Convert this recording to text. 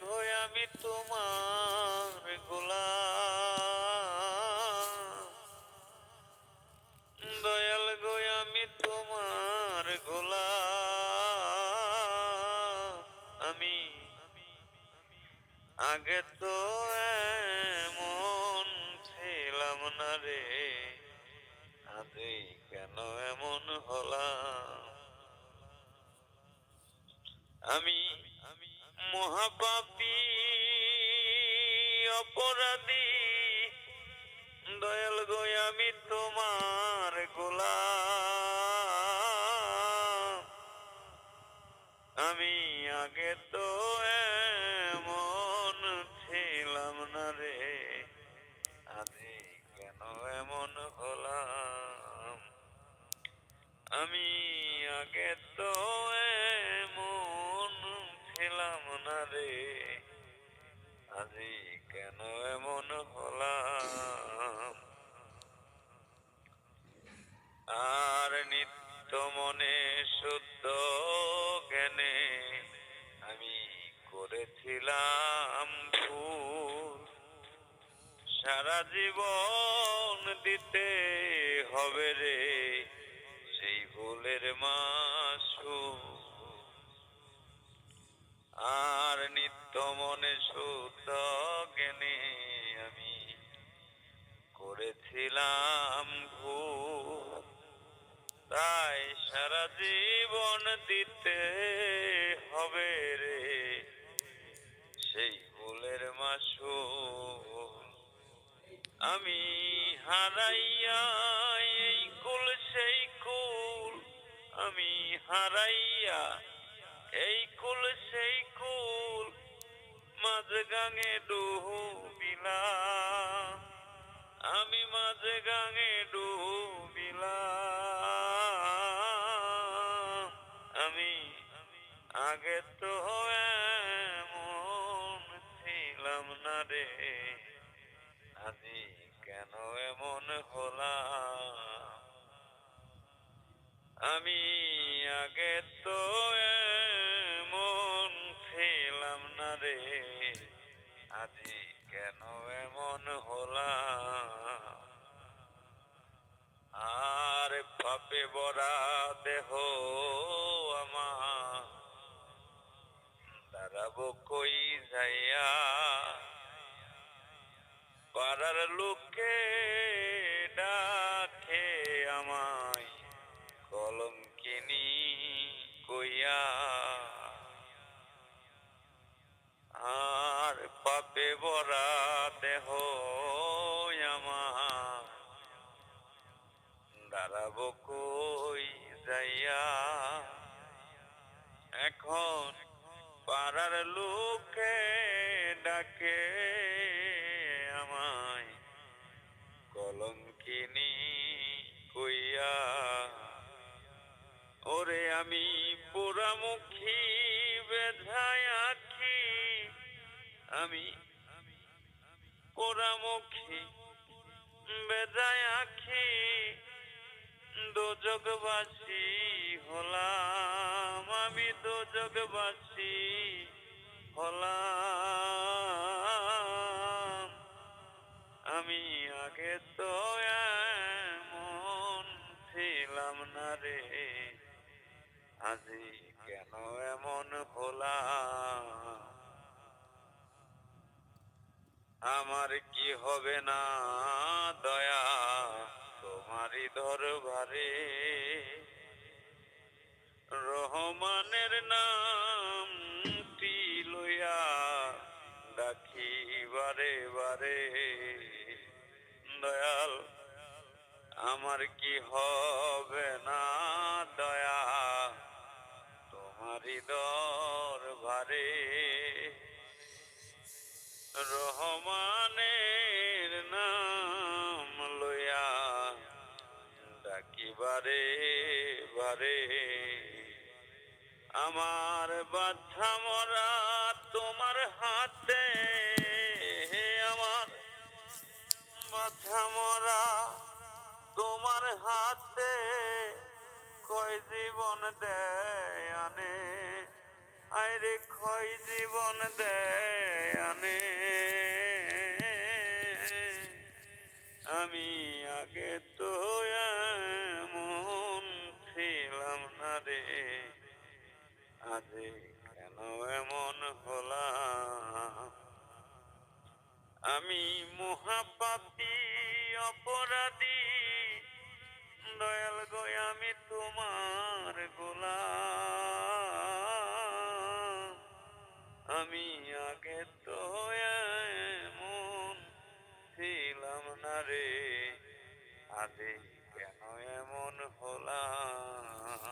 গো আমি তোমার গোলাম, দয়াল গো আমি তোমার গোলাম। আমি আগে তো এমন ছিলাম না রে, আজই কেন এমন হলাম। আমি মহাপাপী অপরাধী, দয়াল গো আমি তোমার গোলাম। আমি আগে তো এমন ছিলাম না রে, আজই কেন এমন হলাম। আমি আগে তো এমন ছিলাম না রে, আজই কেন এমন হলাম। আর নিত্য মনে শুদ্ধ জ্ঞানে আমি করেছিলাম ভুল, সারা জীবন দিতে হবে রে সেই ভুলের মাসুল। আর নিত্য মনে শুদ্ধ জ্ঞানে আমি করেছিলাম ভুল, তাই সারা জীবন দিতে হবে রে সেই ভুলের মাসুল। আমি হারাইয়া এই কুল সেই কুল, আমি হারাইয়া এই কুল সেই কুল, মাঝ গাঙে ডুবিলাম। আমি মাঝ গাঙে ডুবিলাম। আমি আগে তো এমন ছিলাম না রে, আজই কেন এমন হলাম। আমি আগে তো এমন ছিলাম না রে, আজই কেন এমন হলাম। আর পাপে ভরা দেহ আমার, দাঁড়াবো কই যাইয়া। পাড়ার লোকে ডাকে আমায় কলঙ্কিনী কইয়া। আর পাপে ভরা দেহ আমার, দাঁড়াবো কই যাইয়া। এখন পাড়ার লোকে ডাকে আমায় কলঙ্কিনী কইয়া। ওরে আমি পোড়ামুখী বেধায় আখি, আমি পোড়ামুখী বেজায় আখি, দোজগবাসী হলাম। আমি দোজগবাসী হলাম। আমি আগে তো এমন ছিলাম না রে, আজই কেন এমন হলাম। আমার কি হবে না দয়া তোমারই দরবারে, রহমানের নামটি লইয়া ডাকি বারে বারে। দয়াল আমার কি হবে না দয়া তোমারই দরবারে, রহমানের নাম লইয়া ডাকি বারে বারে। আমার বাছা মরা তোমার হাতে, আমার বাছা মরা তোমার হাতে, কয় জীবন দেয় আনে। আরে ক্ষয় জীবন দেয় আনে, আমি আগে তো এমন ছিলাম না রে, আজে কেন এমন হলাম। আমি মহাপাপী অপরাধী, দয়াল গো আমি তোমার গোলাম। আমি আগে তো এমন ছিলাম না রে, আজে কেন এমন হলাম।